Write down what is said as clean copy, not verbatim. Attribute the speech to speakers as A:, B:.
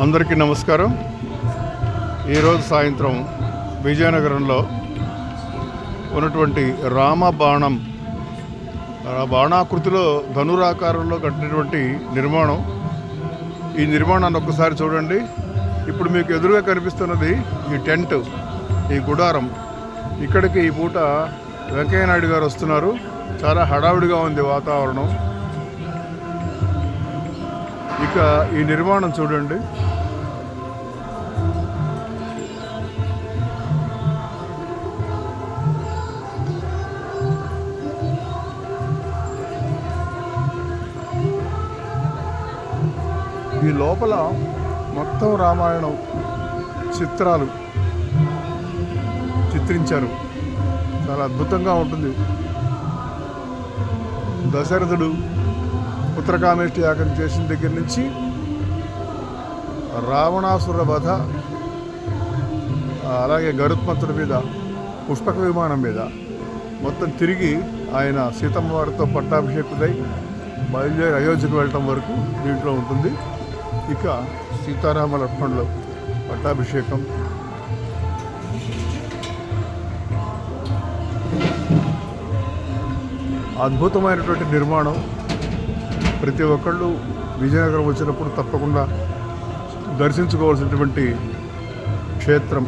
A: అందరికీ నమస్కారం. ఈరోజు సాయంత్రం విజయనగరంలో ఉన్నటువంటి రామ బాణం బాణాకృతిలో ధనురాకారంలో కట్టినటువంటి నిర్మాణం. ఈ నిర్మాణాన్ని ఒక్కసారి చూడండి. ఇప్పుడు మీకు ఎదురుగా కనిపిస్తున్నది ఈ టెంట్, ఈ గుడారం. ఇక్కడికి ఈ పూట వెంకయ్య నాయుడు గారు వస్తున్నారు. చాలా హడావిడిగా ఉంది వాతావరణం. ఇక ఈ నిర్మాణం చూడండి. ఈ లోపల మొత్తం రామాయణం చిత్రాలు చిత్రించారు. చాలా అద్భుతంగా ఉంటుంది. దశరథుడు పుత్రకామేష్టి యాగం చేసిన దగ్గర నుంచి రావణాసుర వధ, అలాగే గరుత్మంతుడి మీద, పుష్పక విమానం మీద మొత్తం తిరిగి ఆయన సీతమ్మ వారితో పట్టాభిషేకుడై బయలుదేరి అయోధ్యకు వెళ్ళటం వరకు దీంట్లో ఉంటుంది. ఇక సీతారామ లక్ష్మణులు పట్టాభిషేకం, అద్భుతమైనటువంటి నిర్మాణం. ప్రతి ఒక్కళ్ళు విజయనగరం వచ్చినప్పుడు తప్పకుండా దర్శించుకోవాల్సినటువంటి క్షేత్రం.